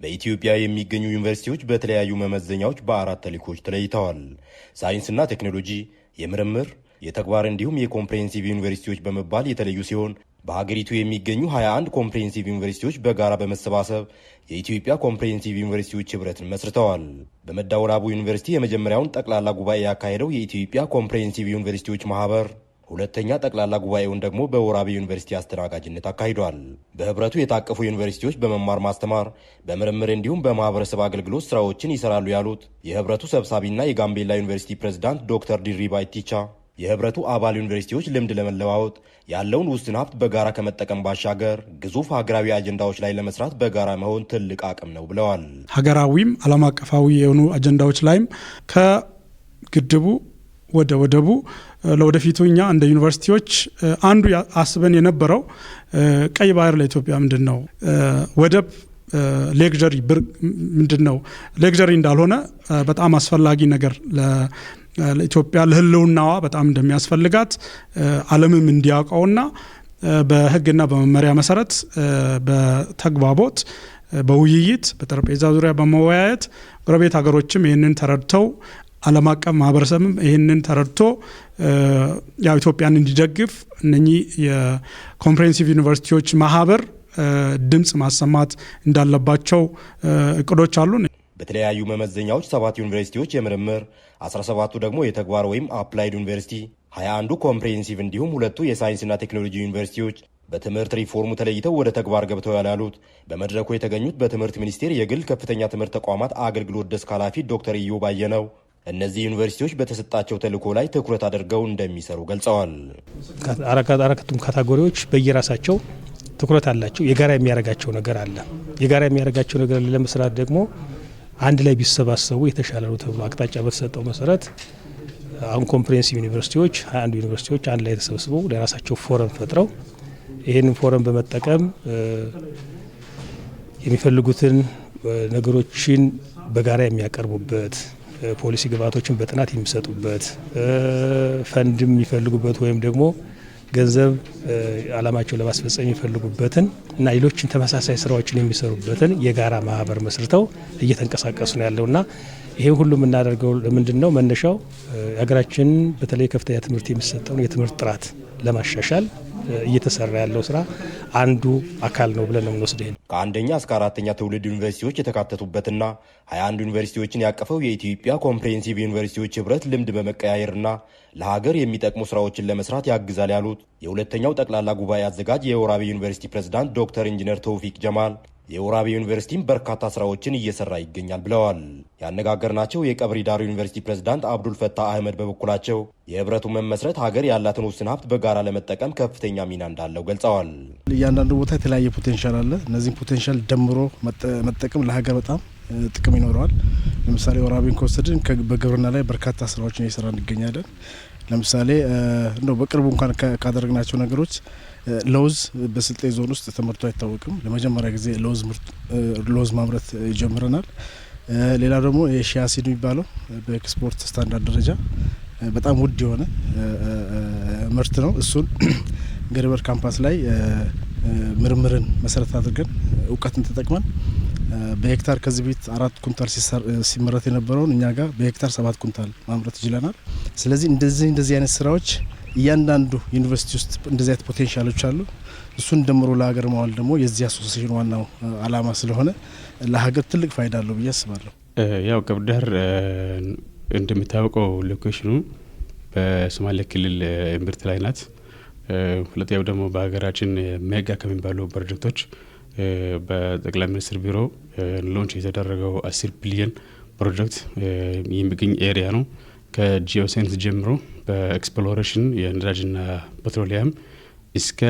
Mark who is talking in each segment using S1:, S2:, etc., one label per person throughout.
S1: በኢትዮጵያ የሚገኙ ዩኒቨርሲቲዎች በተለያዩ መመዘኛዎች በአራት ተልዕኮች ተለይተዋል። ሳይንስና ቴክኖሎጂ፣ የምርምር፣ የተግባር እንዲሁም የኮምፕሬሄንሲቭ ዩኒቨርሲቲዎች በመባል የተለዩ ሲሆን በሀገሪቱ የሚገኙ 21 ኮምፕሬሄንሲቭ ዩኒቨርሲቲዎች በጋራ በመሰባሰብ የኢትዮጵያ ኮምፕሬሄንሲቭ ዩኒቨርሲቲዎች ህብረትን መስርተዋል። በመዳወላቡ ዩኒቨርሲቲ የመጀመሪያውን ጠቅላላ ጉባኤ ያካሄደው የኢትዮጵያ ኮምፕሬሄንሲቭ ዩኒቨርሲቲዎች ማህበር ሁለተኛ ጠቅላላ ጉባኤውን ደግሞ በወራቤ ዩኒቨርሲቲ አስተናጋጅነት አካሂዷል። በህብረቱ የታቀፉ ዩኒቨርሲቲዎች በመማር ማስተማር፣ በምርምር እንዲሁም በማህበረሰብ አገልግሎት ስራዎችን ይሰራሉ ያሉት የህብረቱ ሰብሳቢና የጋምቤላ ዩኒቨርሲቲ ፕሬዝዳንት ዶክተር ዲሪባ ኢቲቻ የህብረቱ አባል ዩኒቨርሲቲዎች ልምድ ለመለዋወጥ ያለውን ውስን ሀብት በጋራ ከመጠቀም ባሻገር ግዙፍ ሀገራዊ አጀንዳዎች ላይ ለመስራት በጋራ መሆን ትልቅ አቅም ነው ብለዋል።
S2: ሀገራዊም ዓለም አቀፋዊ የሆኑ አጀንዳዎች ላይም ከግድቡ ወደ ወደቡ ለወደፊቱ እኛ እንደ ዩኒቨርሲቲዎች አንዱ አስበን የነበረው ቀይ ባህር ለኢትዮጵያ ምንድነው ወደብ ሌክዠሪ ምንድነው ሌክዠሪ እንዳልሆነ በጣም አስፈላጊ ነገር ለኢትዮጵያ ለህልውናዋ በጣም እንደሚያስፈልጋት ዓለምም እንዲያውቀውና በህግና በመመሪያ መሰረት በተግባቦት በውይይት በጠረጴዛ ዙሪያ በመወያየት ጎረቤት ሀገሮችም ይህንን ተረድተው ዓለም አቀፍ ማህበረሰብም ይህንን ተረድቶ ያው ኢትዮጵያን እንዲደግፍ እነኚህ የኮምፕሬሄንሲቭ ዩኒቨርሲቲዎች ማህበር ድምጽ ማሰማት እንዳለባቸው እቅዶች አሉ።
S1: በተለያዩ መመዘኛዎች 7 ዩኒቨርሲቲዎች የምርምር፣ 17ቱ ደግሞ የተግባር ወይም አፕላይድ ዩኒቨርሲቲ፣ 21ዱ ኮምፕሬሄንሲቭ እንዲሁም 2ቱ የሳይንስና ቴክኖሎጂ ዩኒቨርሲቲዎች በትምህርት ሪፎርሙ ተለይተው ወደ ተግባር ገብተው ያሉት በመድረኩ የተገኙት በትምህርት ሚኒስቴር የግል ከፍተኛ ትምህርት ተቋማት አገልግሎት ደስክ ኃላፊ ዶክተር ኢዮብ ባየነው እነዚህ ዩኒቨርሲቲዎች በተሰጣቸው ተልዕኮ ላይ ትኩረት አድርገው እንደሚሰሩ ገልጸዋል።
S3: አራቱም ካቴጎሪዎች በየራሳቸው ትኩረት አላቸው። የጋራ የሚያደርጋቸው ነገር አለ። የጋራ የሚያደርጋቸው ነገር ለመስራት ደግሞ አንድ ላይ ቢሰባሰቡ የተሻለ ነው ተብሎ አቅጣጫ በተሰጠው መሰረት አሁን ኮምፕሬሄንሲቭ ዩኒቨርሲቲዎች 21 ዩኒቨርሲቲዎች አንድ ላይ ተሰብስበው ለራሳቸው ፎረም ፈጥረው ይህንን ፎረም በመጠቀም የሚፈልጉትን ነገሮችን በጋራ የሚያቀርቡበት ፖሊሲ ግብዓቶችን በጥናት የሚሰጡበት ፈንድ የሚፈልጉበት ወይም ደግሞ ገንዘብ አላማቸው ለማስፈጸም የሚፈልጉበትን እና ሌሎችን ተመሳሳይ ስራዎችን የሚሰሩበትን የጋራ ማህበር መስርተው እየተንቀሳቀሱ ነው ያለውና ይሄ ሁሉ የምናደርገው ለምንድነው? መነሻው ሀገራችን በተለይ ከፍተኛ ትምህርት የሚሰጠውን የትምህርት ጥራት ለማሻሻል እየተሰራ ያለው ስራ አንዱ አካል ነው ብለን ነው የምንወስደው።
S1: ከአንደኛ እስከ አራተኛ ትውልድ ዩኒቨርሲቲዎች የተካተቱበትና 21 ዩኒቨርሲቲዎችን ያቀፈው የኢትዮጵያ ኮምፕሬሄንሲቭ ዩኒቨርሲቲዎች ህብረት ልምድ በመቀያየርና ለሀገር የሚጠቅሙ ስራዎችን ለመስራት ያግዛል ያሉት የሁለተኛው ጠቅላላ ጉባኤ አዘጋጅ የወራቤ ዩኒቨርሲቲ ፕሬዝዳንት ዶክተር ኢንጂነር ተውፊቅ ጀማል የወራቤ ዩኒቨርሲቲም በርካታ ስራዎችን እየሰራ ይገኛል ብለዋል። ያነጋገርናቸው የቀብሪ ዳሩ ዩኒቨርሲቲ ፕሬዝዳንት አብዱል ፈታህ አህመድ በበኩላቸው የህብረቱ መመስረት ሀገር ያላትን ውስን ሀብት በጋራ ለመጠቀም ከፍተኛ ሚና እንዳለው ገልጸዋል።
S4: እያንዳንዱ ቦታ የተለያየ ፖቴንሻል አለ። እነዚህን ፖቴንሻል ደምሮ መጠቀም ለሀገር በጣም ጥቅም ይኖረዋል። ለምሳሌ ወራቤን ከወሰድን በግብርና ላይ በርካታ ስራዎችን እየሰራ እንገኛለን። ለምሳሌ እንደው በቅርቡ እንኳን ካደረግናቸው ነገሮች ለውዝ በስልጤ ዞን ውስጥ ተመርቶ አይታወቅም። ለመጀመሪያ ጊዜ ለውዝ ማምረት ጀምረናል። ሌላ ደግሞ የሺያ ሲድ የሚባለው በኤክስፖርት ስታንዳርድ ደረጃ በጣም ውድ የሆነ ምርት ነው። እሱን ገርበር ካምፓስ ላይ ምርምርን መሰረት አድርገን እውቀትን ተጠቅመን በሄክታር ከዚህ ቤት 4 ኩንታል ሲመረት የነበረውን እኛ ጋር በሄክታር 7 ኩንታል ማምረት ይችላል። ስለዚህ እንደዚህ አይነት ስራዎች እያንዳንዱ ዩኒቨርሲቲ ውስጥ እንደዚህ አይነት ፖቴንሻሎች አሉ። እሱን ደምሮ ለሀገር ማዋል ደግሞ የዚህ አሶሲዬሽን ዋናው አላማ ስለሆነ ለሀገር ትልቅ ፋይዳ አለው ብዬ አስባለሁ።
S5: ያው ቀብሪ ዳህር እንደሚታወቀው ሎኬሽኑ በሶማሌ ክልል እምብርት ላይ ናት። ሁለተኛው ደግሞ በሀገራችን ሜጋ ከሚባሉ ፕሮጀክቶች በጠቅላይ ሚኒስትር ቢሮ ሎንች የተደረገው 10 ቢሊዮን ፕሮጀክት የሚገኝ ኤሪያ ነው። ከጂኦሳይንስ ጀምሮ በኤክስፕሎሬሽን የነዳጅና ፔትሮሊየም እስከ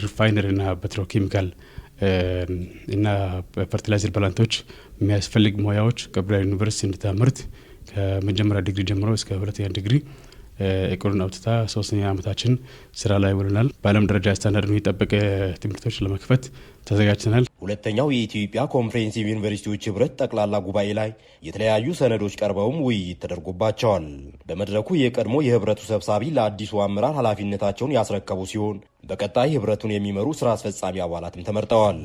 S5: ሪፋይነሪና ፔትሮኬሚካል እና ፈርቲላይዘር ፕላንቶች የሚያስፈልግ ሙያዎች ቀብሪ ዳህር ዩኒቨርሲቲ እንድታመርት ከመጀመሪያ ዲግሪ ጀምሮ እስከ ሁለተኛ ዲግሪ እቅዱን አውጥታ 3ኛ ዓመታችን ስራ ላይ ውለናል። በዓለም ደረጃ ስታንዳርዱን የጠበቀ ትምህርቶች ለመክፈት ተዘጋጅተናል።
S1: ሁለተኛው የኢትዮጵያ ኮምፕሬሄንሲቭ ዩኒቨርሲቲዎች ህብረት ጠቅላላ ጉባኤ ላይ የተለያዩ ሰነዶች ቀርበውም ውይይት ተደርጎባቸዋል። በመድረኩ የቀድሞ የህብረቱ ሰብሳቢ ለአዲሱ አመራር ኃላፊነታቸውን ያስረከቡ ሲሆን በቀጣይ ህብረቱን የሚመሩ ስራ አስፈጻሚ አባላትም ተመርጠዋል።